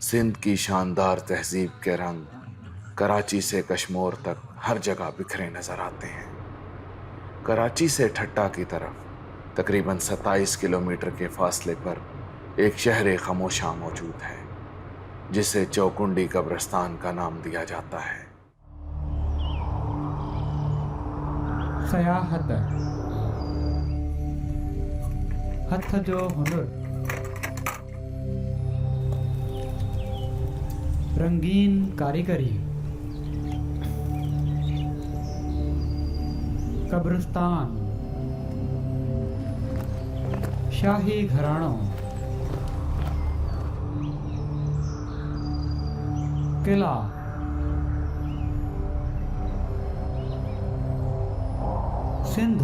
سندھ کی شاندار تہذیب کے رنگ کراچی سے کشمور تک ہر جگہ بکھرے نظر آتے ہیں۔ کراچی سے ٹھٹہ کی طرف تقریباً 27 کلومیٹر کے فاصلے پر ایک شہر خاموشاں موجود ہے جسے چوکنڈی قبرستان کا نام دیا جاتا ہے۔ سیاحت ہتھ جو ہنر، رنگین کاریگری، قبرستان، شاہی گھرانوں، قلعہ، سندھ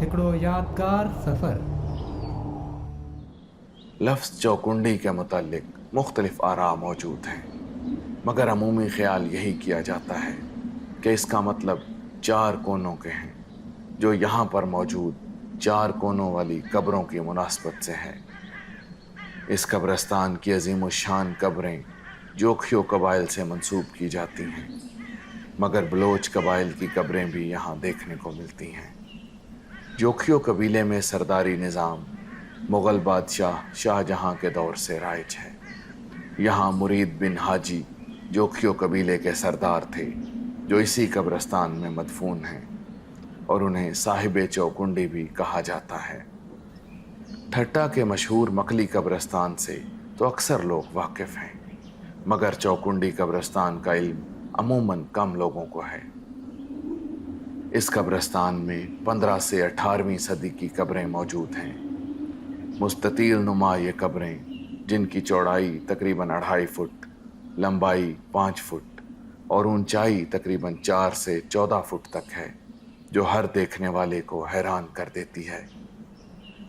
ہکڑو یادگار سفر۔ لفظ چوکنڈی کے متعلق مختلف آراء موجود ہیں، مگر عمومی خیال یہی کیا جاتا ہے کہ اس کا مطلب 4 کونوں کے ہیں، جو یہاں پر موجود 4 کونوں والی قبروں کی مناسبت سے ہے۔ اس قبرستان کی عظیم الشان قبریں جوکھیو قبائل سے منسوب کی جاتی ہیں، مگر بلوچ قبائل کی قبریں بھی یہاں دیکھنے کو ملتی ہیں۔ جوکھیو قبیلے میں سرداری نظام مغل بادشاہ شاہ جہاں کے دور سے رائج ہے۔ یہاں مرید بن حاجی جوکھیو قبیلے کے سردار تھے، جو اسی قبرستان میں مدفون ہیں، اور انہیں صاحب چوکنڈی بھی کہا جاتا ہے۔ ٹھٹہ کے مشہور مکلی قبرستان سے تو اکثر لوگ واقف ہیں، مگر چوکنڈی قبرستان کا علم عموماً کم لوگوں کو ہے۔ اس قبرستان میں 15 سے 18ویں صدی کی قبریں موجود ہیں۔ مستطیل نما یہ قبریں، جن کی چوڑائی تقریباً 2.5 فٹ، لمبائی 5 فٹ اور اونچائی تقریباً 4 سے 14 فٹ تک ہے، جو ہر دیکھنے والے کو حیران کر دیتی ہے۔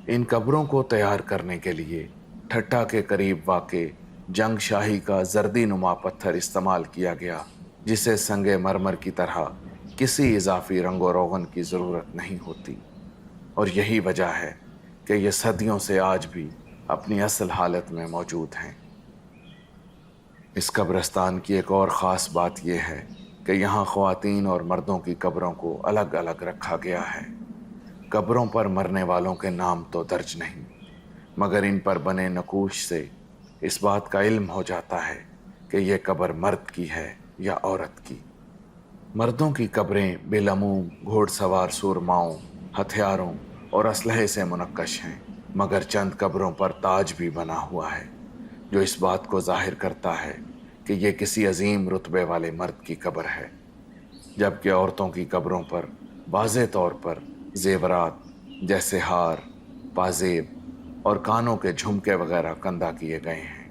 ان قبروں کو تیار کرنے کے لیے ٹھٹہ کے قریب واقع جنگ شاہی کا زردی نما پتھر استعمال کیا گیا، جسے سنگ مرمر کی طرح کسی اضافی رنگ و روغن کی ضرورت نہیں ہوتی، اور یہی وجہ ہے کہ یہ صدیوں سے آج بھی اپنی اصل حالت میں موجود ہیں۔ اس قبرستان کی ایک اور خاص بات یہ ہے کہ یہاں خواتین اور مردوں کی قبروں کو الگ الگ رکھا گیا ہے۔ قبروں پر مرنے والوں کے نام تو درج نہیں، مگر ان پر بنے نقوش سے اس بات کا علم ہو جاتا ہے کہ یہ قبر مرد کی ہے یا عورت کی۔ مردوں کی قبریں بے لموم گھوڑ سوار سورماؤں، ہتھیاروں اور اسلحے سے منقش ہیں، مگر چند قبروں پر تاج بھی بنا ہوا ہے، جو اس بات کو ظاہر کرتا ہے کہ یہ کسی عظیم رتبے والے مرد کی قبر ہے، جبکہ عورتوں کی قبروں پر واضح طور پر زیورات جیسے ہار، پازیب اور کانوں کے جھمکے وغیرہ کندہ کیے گئے ہیں۔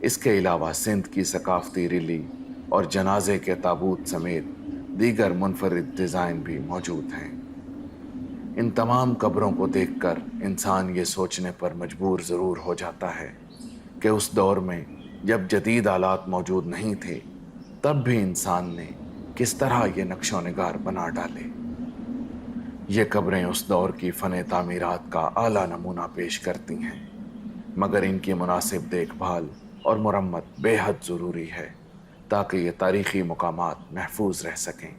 اس کے علاوہ سندھ کی ثقافتی ریلی اور جنازے کے تابوت سمیت دیگر منفرد ڈیزائن بھی موجود ہیں۔ ان تمام قبروں کو دیکھ کر انسان یہ سوچنے پر مجبور ضرور ہو جاتا ہے کہ اس دور میں جب جدید آلات موجود نہیں تھے، تب بھی انسان نے کس طرح یہ نقش و نگار بنا ڈالے۔ یہ قبریں اس دور کی فن تعمیرات کا اعلیٰ نمونہ پیش کرتی ہیں، مگر ان کی مناسب دیکھ بھال اور مرمت بے حد ضروری ہے تاکہ یہ تاریخی مقامات محفوظ رہ سکیں۔